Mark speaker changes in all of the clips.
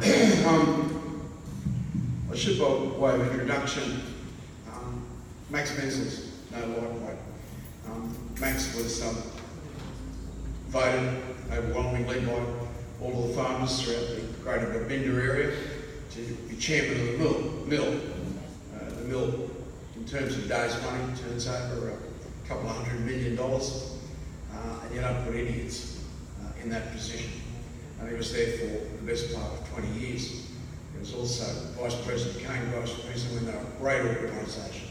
Speaker 1: I should, by way of introduction, Max Menzel's no lightweight. Max was voted overwhelmingly by all of the farmers throughout the greater Babinda area to be chairman of the mill. The mill, in terms of days money, turns over a couple of $100 million, and you don't put idiots in that position. And he was there for the best part of 20 years. He was also Vice President, became Vice President when they were a great organisation.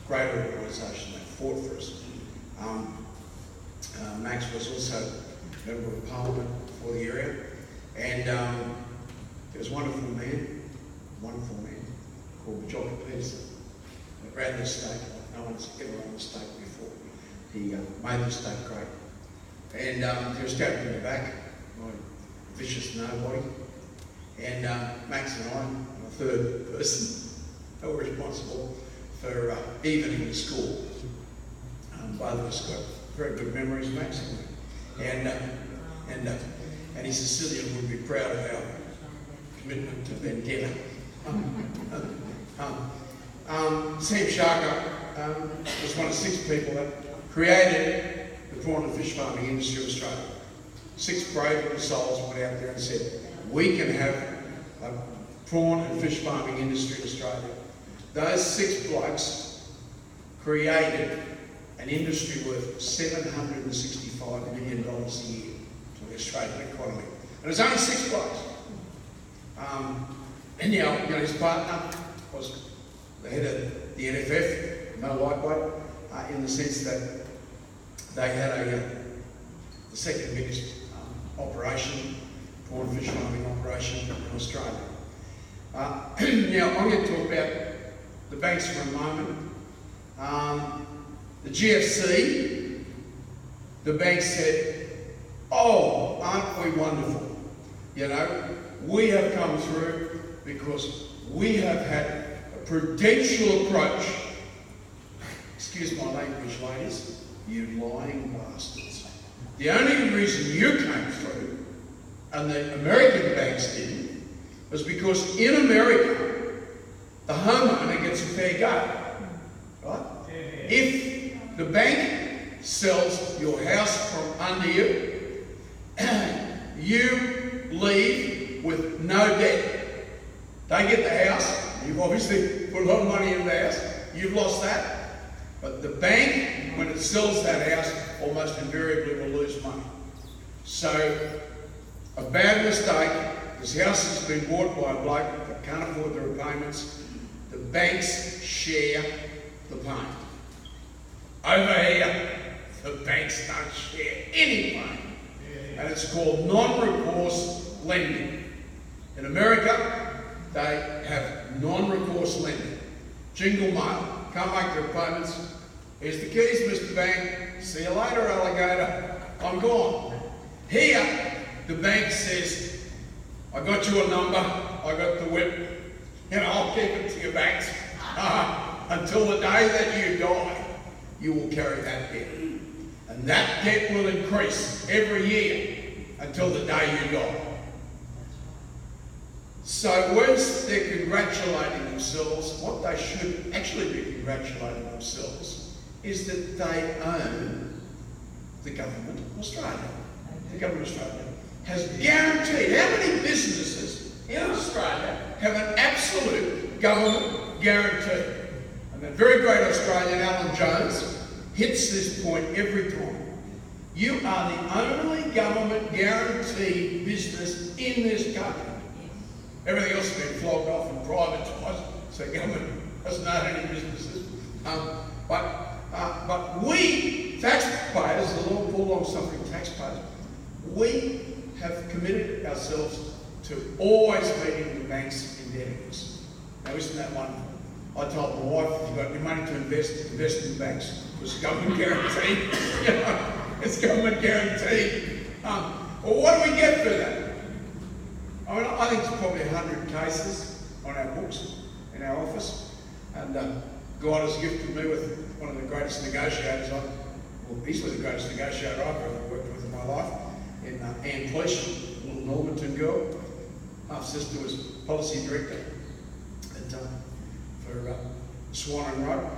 Speaker 1: They fought for us. Max was also Member of Parliament for the area, and he was a wonderful man called Jock Peterson. He ran the state like no one's ever run the state before. He made the state great. And he was stabbed in the back by a vicious nobody. And Max and I, and a third person, were responsible for evening the school. Both of us got very good memories, Max. And his Sicilian would be proud of our commitment to vendetta. Sam Sharker was one of 6 people that created the prawn and fish farming industry of Australia. 6 brave little souls went out there and said, we can have a prawn and fish farming industry in Australia. Those 6 blokes created an industry worth $765 million a year to the Australian economy. And it was only 6 blokes. And his partner was the head of the NFF, no lightweight, in the sense that they had the second biggest operation, prawn and fish farming operation in Australia. Now, I'm going to talk about the banks for a moment. The GFC, the bank said, oh, aren't we wonderful? We have come through because we have had a prudential approach. Excuse my language, ladies, you lying bastards. The only reason you came through, and the American banks didn't, was because in America, the homeowner gets a fair go, right? If the bank sells your house from under you, you leave with no debt. They get the house, you've obviously put a lot of money in the house, you've lost that. But the bank, when it sells that house, almost invariably will lose money. So, a bad mistake, this house has been bought by a bloke that can't afford the repayments, the banks share the pain. Over here, the banks don't share any pain. And it's called non-recourse lending. In America, they have non-recourse lending. Jingle mail, can't make the repayments. Here's the keys, Mr. Bank. See you later, alligator. I'm gone. Here, the bank says, I got you a number, I got the whip, I'll keep it to your banks. Until the day that you die, you will carry that debt. And that debt will increase every year until the day you die. So once they're congratulating themselves, what they should actually be congratulating themselves is that they own the government of Australia. The government of Australia has guaranteed, how many businesses in Australia have an absolute government guarantee? And that very great Australian, Alan Jones, hits this point every time. You are the only government guaranteed business in this country. Everything else has been flogged off and privatised, so government doesn't own any businesses. But we, taxpayers, the long-suffering taxpayers, we have committed ourselves to always meeting the bank's indebtedness. Now, isn't that wonderful? I told my wife, if you've got any money to invest in banks. It's government guaranteed. It's government guaranteed. Well, what do we get for that? I think it's probably 100 cases on our books in our office. And God has gifted me with one of the greatest negotiators, easily the greatest negotiator I've ever worked with in my life, in Anne Pleasure, a little Normanton girl. half-sister was policy director for Swan Road.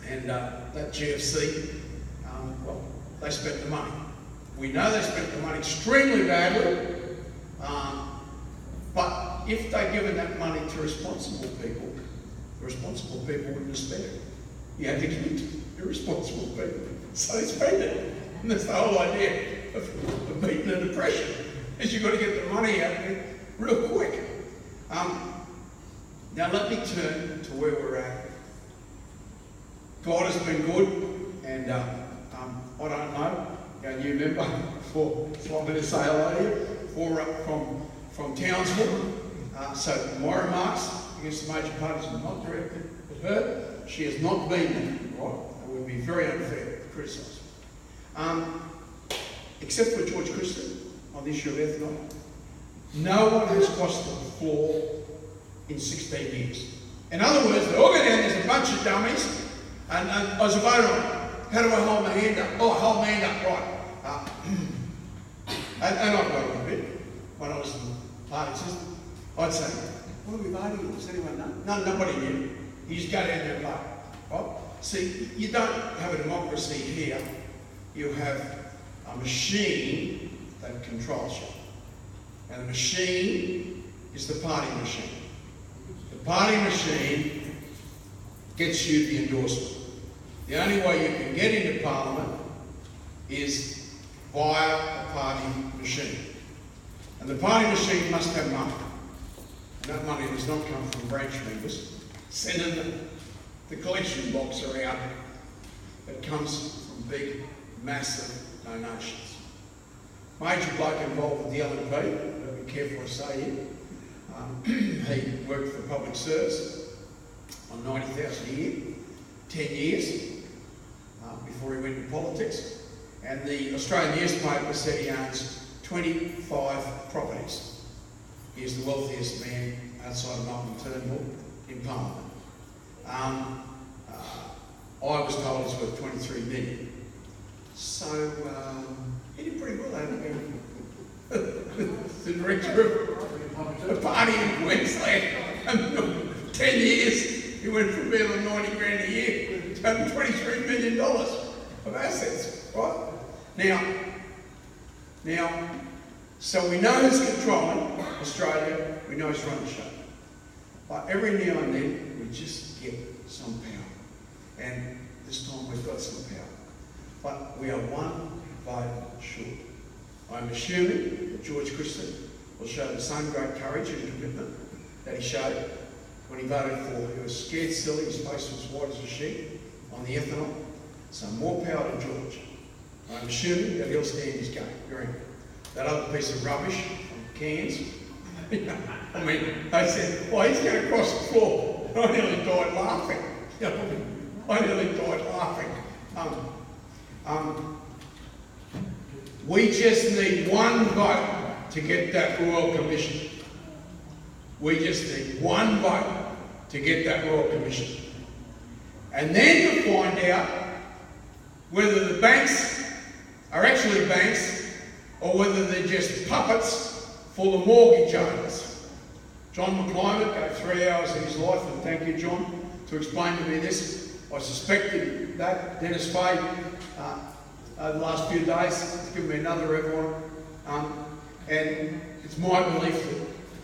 Speaker 1: And that GFC, well, they spent the money. We know they spent the money extremely badly, but if they'd given that money to responsible people, the responsible people wouldn't have spent it. You had to give it to irresponsible people. So they spent it. And that's the whole idea of beating the depression, is you've got to get the money out there real quick. Now let me turn to where we're at. God has been good, and I don't know, a new member for wanted to say hello to you, from Townsville. So my remarks against the major parties are not directed at her. She has not been there, right? It would be very unfair to criticise. Except for George Christian on the issue of ethanol. No one has crossed the floor in 16 years. In other words, they all go down, there's a bunch of dummies, and I was a voter on, how do I hold my hand up? Oh, I hold my hand up, right. And I voted a bit when I was in the party system. I'd say, what are we voting on? Does anyone know? No, nobody knew. You just go down there and vote. Right? See, you don't have a democracy here. You have a machine that controls you. And the machine is the party machine. The party machine gets you the endorsement. The only way you can get into Parliament is via a party machine. And the party machine must have money. And that money does not come from branch members sending the collection box around. It comes from big, massive donations. Major bloke involved with the LNP, I'll be careful what I say here. He worked for public service on $90,000 a year, 10 years, before he went into politics. And the Australian newspaper said he owns 25 properties. He is the wealthiest man outside of Melbourne Turnbull in Parliament. I was told he's worth 23 million. So he did pretty well, hadn't he? The director of a party in Queensland. And 10 years, he went from being on 90 grand a year to having $23 million of assets, right? Now, so we know who's controlling Australia, we know who's running the show. But every now and then, we just get some power. And this time we've got some power. But we are one vote short. I'm assuming that George Christian will show the same great courage and commitment that he showed when he voted for. He was scared silly, his face was white as a sheet on the ethanol. So more power to George. I'm assuming that he'll stand his game. That other piece of rubbish from Cairns, I mean, they said, well, he's going to cross the floor. I nearly died laughing. We just need one vote to get that Royal Commission. We just need one vote to get that Royal Commission. And then to find out whether the banks are actually banks or whether they're just puppets for the mortgage owners. John McClimate gave 3 hours of his life, and thank you, John, to explain to me this. I suspected that. Dennis Fay, over the last few days, has given me another rev on it. And it's my belief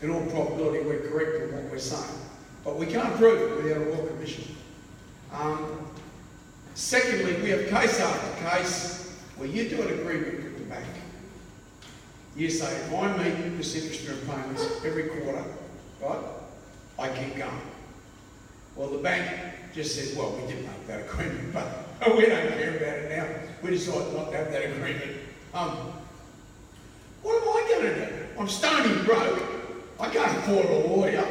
Speaker 1: that in all probability we're correct in what we're saying. But we can't prove it without a Royal Commission. Secondly, we have case after case where you do an agreement with the bank. You say, if I meet this interest bearing payments every quarter, right, I keep going. Well, the bank just says, well, we didn't make that agreement, but we don't care about it now. We decided not to have that agreement. What am I going to do? I'm stony broke. I can't afford a lawyer.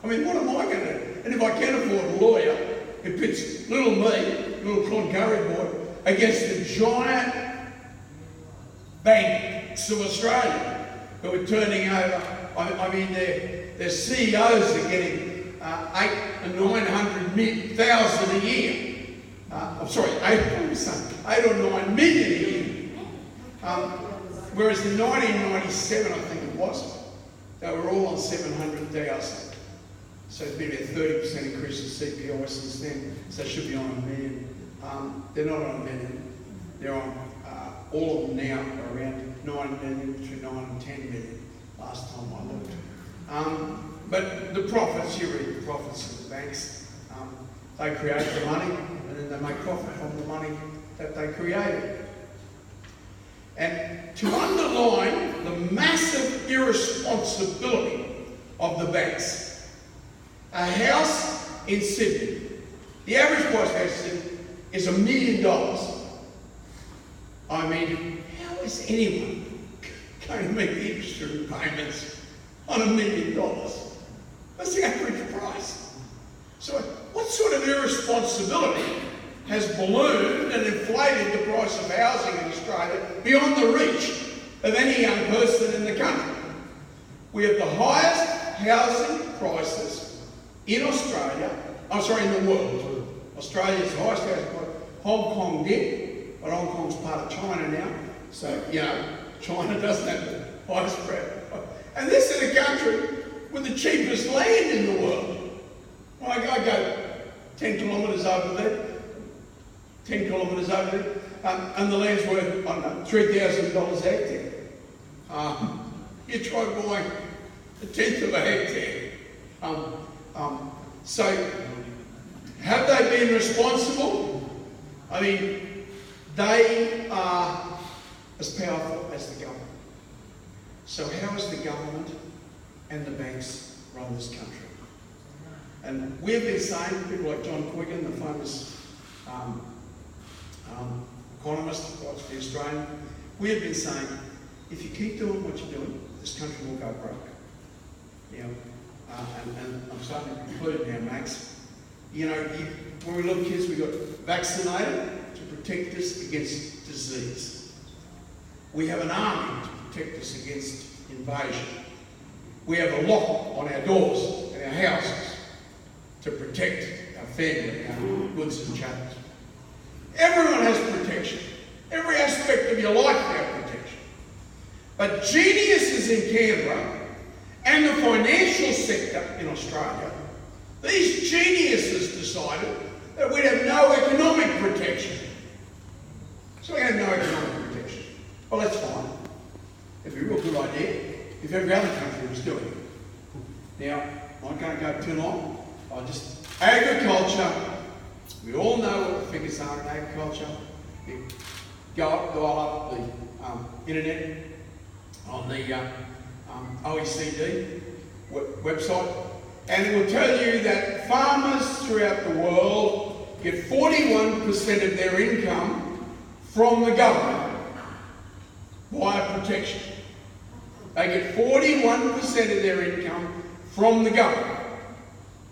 Speaker 1: I mean, what am I going to do? And if I can afford a lawyer, it pits little me, little Cloncurry boy, against the giant banks of Australia who are turning over. I mean, their CEOs are getting 800 and 900,000 a year. I'm sorry, 8 or 9 million a year. Whereas in 1997, I think it was, They were all on 700,000. So it's been about 30% increase in CPI since then. So they should be on $1 million. They're not on $1 million. They're on, all of them now are around 9 million, between 9 and 10 million, last time I looked. But the profits, you read the profits of the banks, they create the money and then they make profit from the money that they created. And to underline the massive irresponsibility of the banks, a house in Sydney, the average price house in Sydney is $1 million. I mean, how is anyone going to make the interest payments on $1 million? That's the average price. So what sort of irresponsibility has ballooned and inflated the price of housing in Australia beyond the reach of any young person in the country? We have the highest housing prices in Australia, in the world. Australia's the highest housing price. Hong Kong did, but Hong Kong's part of China now, so, China doesn't have the highest price. And this is a country with the cheapest land in the world. I go 10 kilometres over there, and the land's worth, I don't know, $3,000 a hectare. You try buying a tenth of a hectare. So, have they been responsible? I mean, they are as powerful as the government. So how is the government and the banks run this country? And we've been saying, people like John Quiggin, the famous economist, writes for the Australian, we have been saying, if you keep doing what you're doing, this country will go broke. And I'm starting to conclude now, Max. When we were little kids, we got vaccinated to protect us against disease. We have an army to protect us against invasion. We have a lock on our doors and our houses to protect our family, our goods and chattels. Everyone has protection. Every aspect of your life has protection. But geniuses in Canberra and the financial sector in Australia, these geniuses decided that we'd have no economic protection. So we have no economic protection. Well, that's fine. It'd be a real good idea if every other country was doing it. Now, I can't go too long. Agriculture, we all know what the figures are in agriculture. You dial up the internet on the OECD website, and it will tell you that farmers throughout the world get 41% of their income from the government via protection. They get 41% of their income from the government,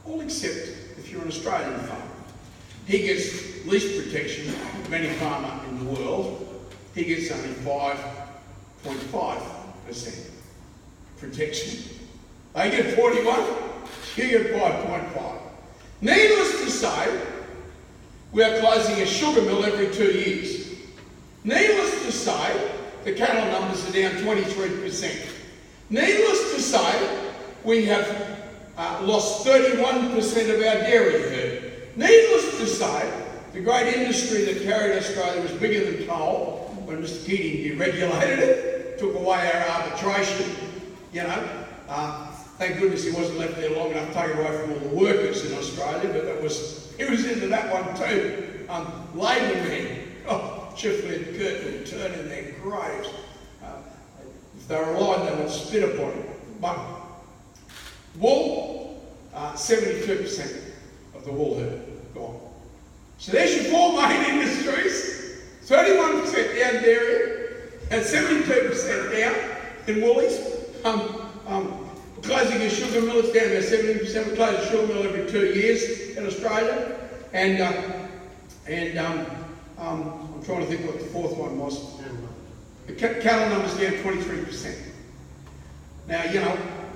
Speaker 1: all except if you're an Australian farmer. He gets least protection of any farmer in the world. He gets only 5.5% protection. They get 41, you get 5.5. Needless to say, we are closing a sugar mill every 2 years. Needless to say, the cattle numbers are down 23%. Needless to say, we have lost 31% of our dairy herd. Needless to say, the great industry that carried Australia was bigger than coal when Mr. Keating deregulated it, took away our arbitration, thank goodness he wasn't left there long enough to take away from all the workers in Australia, but he was into that one too. Labor men, Chifley and Curtin turn in their graves. If they were alive, they would spit upon him. But wool, 72% of the wool herd gone. So there's your four main industries: 31% down dairy and 72% down in woolies. Closing a sugar mill, it's down about 70%. We close a sugar mill every 2 years in Australia, and I'm trying to think what the fourth one was. The cattle numbers down 23%. Now,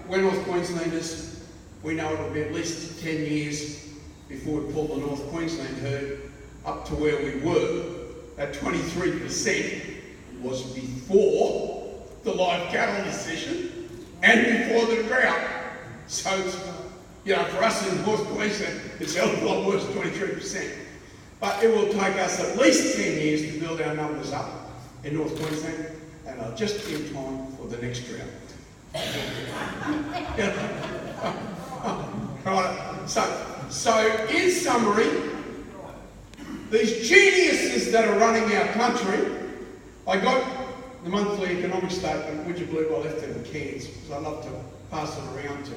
Speaker 1: we're North Queenslanders. We know it'll be at least 10 years before we pull the North Queensland herd up to where we were. That 23% was before the live cattle decision. and before the drought. So, you know, for us in North Queensland, it's a hell of a lot worse, 23%. But it will take us at least 10 years to build our numbers up in North Queensland, and just in time for the next drought. Right. So in summary, these geniuses that are running our country, I got the monthly economic statement. Would you believe I left it in Cairns? Because I love to pass it around to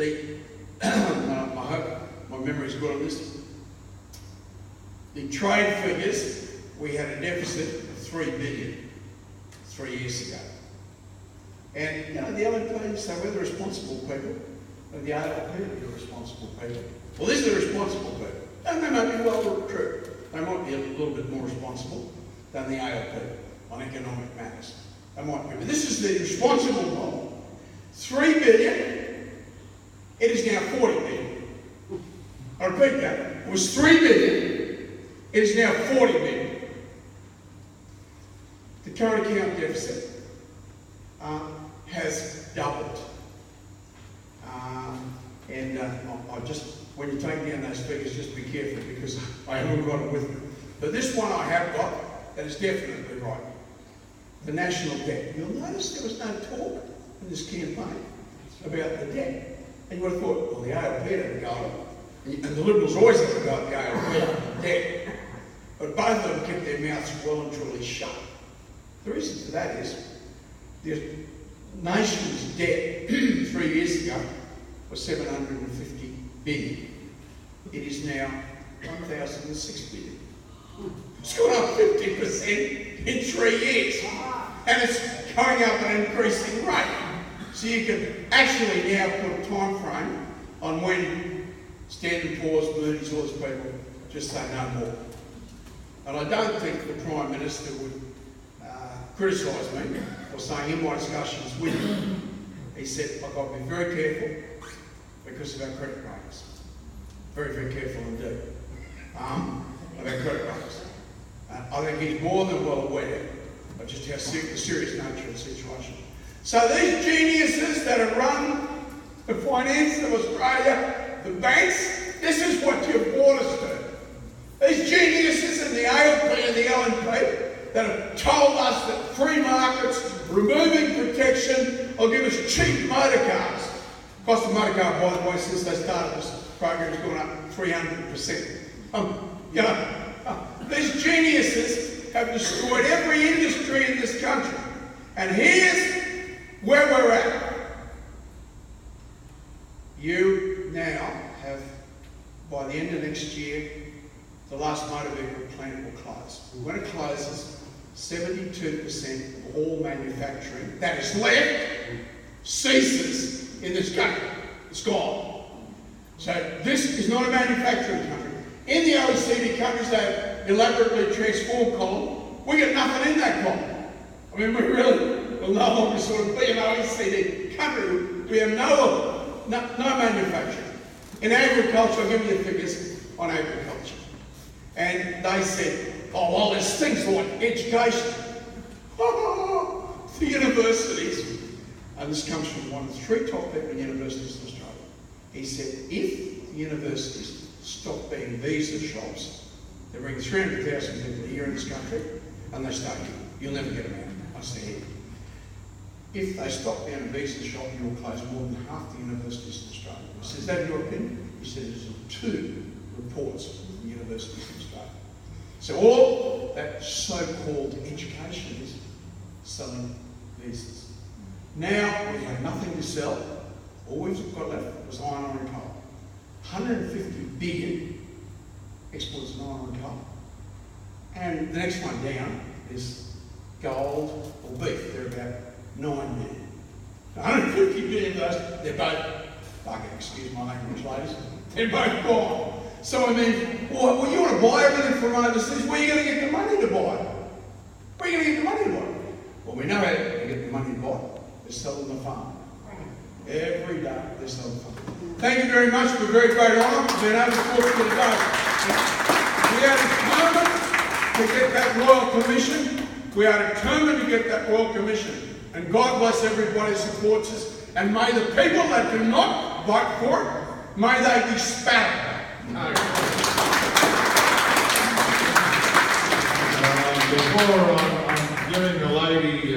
Speaker 1: you. I hope my memory's good on this. The trade figures, we had a deficit of 3 billion 3 years ago. And, you know, the LNP say we're the responsible people, and the ALP are the responsible people. Well, these are the responsible people. And they may be well true. They might be a little bit more responsible than the ALP on economic matters. They might be. But this is the responsible model. 3 billion, it is now 40 billion. I repeat that. It was 3 billion, it is now 40 billion. The current account deficit has doubled. I just, when you take down those figures, just be careful because I haven't got it with me. But this one I have got, that is definitely right. The national debt. You'll notice there was no talk in this campaign about the debt. And you would have thought, well, the ALP didn't go it. And the Liberals always have to go at the ALP debt. But both of them kept their mouths well and truly shut. The reason for that is the nation's debt 3 years ago was 750 billion. It is now 1,006 billion. It's gone up 50% in 3 years. And it's going up at an increasing rate. So you can actually now put a time frame on when Standard & Poor's, Moody's, all those people just say no more. And I don't think the Prime Minister would criticise me for saying in my discussions with him, he said, I've got to be very careful because of our credit ratings. Very, very careful indeed of our credit ratings. I think he's more than well aware of just how the serious nature of the situation. So these geniuses that have run the finance of Australia, the banks, this is what you've brought us to. These geniuses in the ALP and the LNP that have told us that free markets, removing protection, will give us cheap motor cars. Cost of motor car, by the way, since they started this program, has gone up 300%. You know, these geniuses have destroyed every industry in this country. And here's where we're at. You now have, by the end of next year, the last motor vehicle plant will close. When it closes, 72% of all manufacturing that is left ceases in this country. It's gone. So this is not a manufacturing country. In the OECD countries, they have elaborately transformed column. We get nothing in that column. I mean, we really will no longer sort of be an OECD country. We have no manufacturing. In agriculture, I'll give you the figures on agriculture. And they said, oh, well, there's things like education. The universities, and this comes from one of the 3 top people in universities in Australia. He said, if the universities stop being visa shops, they bring 300,000 people a year in this country, and they stay here. You'll never get them out. I say, if they stop being a visa shop, you'll close more than half the universities in Australia. He said, is that your opinion? He said, there's 2 reports from universities in Australia. So all that so-called education is selling visas. Now we have nothing to sell. All we've got left was iron ore and coal. 150 billion exports of iron ore and coal. And the next one down is gold or beef. They're about 9 billion. 150 billion of those, they're both, excuse my language, ladies, they're both gone. So I mean, well, you want to buy everything from overseas, where are you going to get the money to buy it? Where are you going to get the money to buy it? Well, we know how to get the money to buy it. They're selling the farm. Every day they're selling the farm. Thank you very much. We're very, very honoured to be able to talk to you today. We are determined to get that Royal Commission. We are determined to get that Royal Commission. and God bless everybody who supports us, and may the people that do not vote for it, may they be spat at.
Speaker 2: Before I'm giving the lady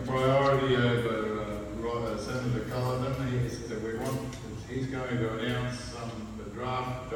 Speaker 2: priority over Senator Cullinan, he's going to announce the draft